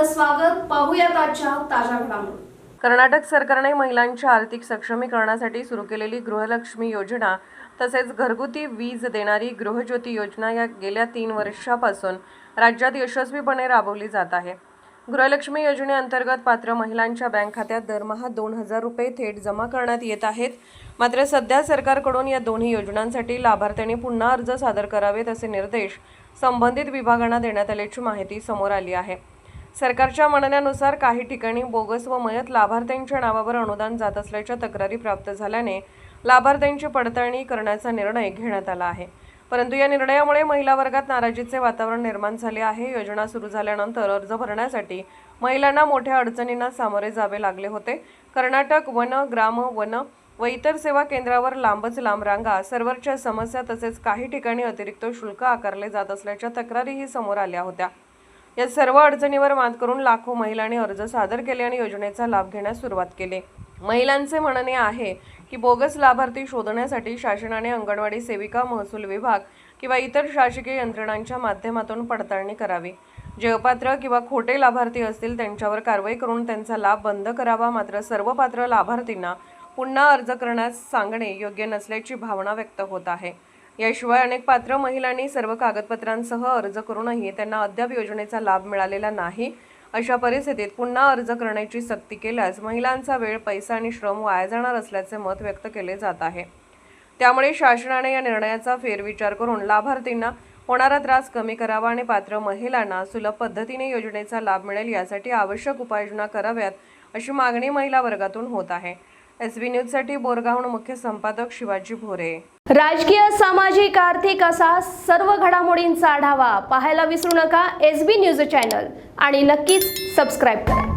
आपलं स्वागत. पाहूयात आजच्या ताज्या घडामोडी. कर्नाटक सरकारने महिलांच्या आर्थिक सक्षमीकरणासाठी सुरू केलेली गृहलक्ष्मी योजना तसेच घरगुती वीज देणारी गृहज्योती योजना या गेल्या 3 वर्षापासून राज्यात यशस्वीपणे राबवली जात आहे. गृहलक्ष्मी योजनेअंतर्गत पात्र महिलांच्या बँक खात्यात दरमहा 2000 रुपये थेट जमा करण्यात येत आहेत. मात्र सध्या सरकारकडून या दोन्ही योजनांसाठी लाभार्थ्यांनी पुन्हा अर्ज सादर करावेत असे निर्देश संबंधित विभागांना देण्यात आल्याची माहिती समोर आली आहे. सरकारच्या म्हणण्यानुसार काही ठिकाणी बोगस व मयत लाभार्थ्यांच्या नावावर अनुदान जात असल्याच्या तक्रारी प्राप्त झाल्याने लाभार्थ्यांची पडताळणी करण्याचा निर्णय घेण्यात आला आहे. परंतु या निर्णयामुळे महिला वर्गात नाराजीचे वातावरण निर्माण झाले आहे. योजना सुरू झाल्यानंतर अर्ज भरण्यासाठी महिलांना मोठ्या अडचणींना सामोरे जावे लागले होते. कर्नाटक वन, ग्राम वन व इतर सेवा केंद्रावर लांबच लांब रांगा, सर्व्हरच्या समस्या तसेच काही ठिकाणी अतिरिक्त शुल्क आकारले जात असल्याच्या तक्रारीही समोर आल्या होत्या. या सर्व अडचणीवर मात करून लाखो महिलांनी अर्ज सादर केले आणि योजनेचा लाभ घेण्यास सुरुवात केली. महिलांचे म्हणणे आहे की बोगस लाभार्थी शोधण्यासाठी शासनाने अंगणवाडी सेविका, महसूल विभाग किंवा इतर शासकीय यंत्रणांच्या माध्यमातून पडताळणी करावी. जे अपात्र किंवा खोटे लाभार्थी असतील त्यांच्यावर कारवाई करून त्यांचा लाभ बंद करावा. मात्र सर्व पात्र लाभार्थींना पुन्हा अर्ज करण्यास सांगणे योग्य नसल्याची भावना व्यक्त होत आहे. याशिवाय अनेक पात्र महिलांनी सर्व कागदपत्रांसह अर्ज करूनही त्यांना अद्याप योजनेचा लाभ मिळालेला नाही. अशा परिस्थितीत पुन्हा अर्ज करण्याची सक्ती केल्यास महिलांचा वेळ, पैसा आणि श्रम वाया जाणार असल्याचे मत व्यक्त केले जात आहे. त्यामुळे शासनाने या निर्णयाचा फेरविचार करून लाभार्थींना होणारा त्रास कमी करावा आणि पात्र महिलांना सुलभ पद्धतीने योजनेचा लाभ मिळेल यासाठी आवश्यक उपाययोजना कराव्यात अशी मागणी महिला वर्गातून होत आहे. SB न्यूजसाठी बोरगावहून मुख्य संपादक शिवाजी भोरे. राजकीय, सामाजिक, आर्थिक असा सर्व घडामोडींचा आढावा पाहायला विसरू नका SB न्यूज चॅनल आणि नक्कीच सबस्क्राईब करा.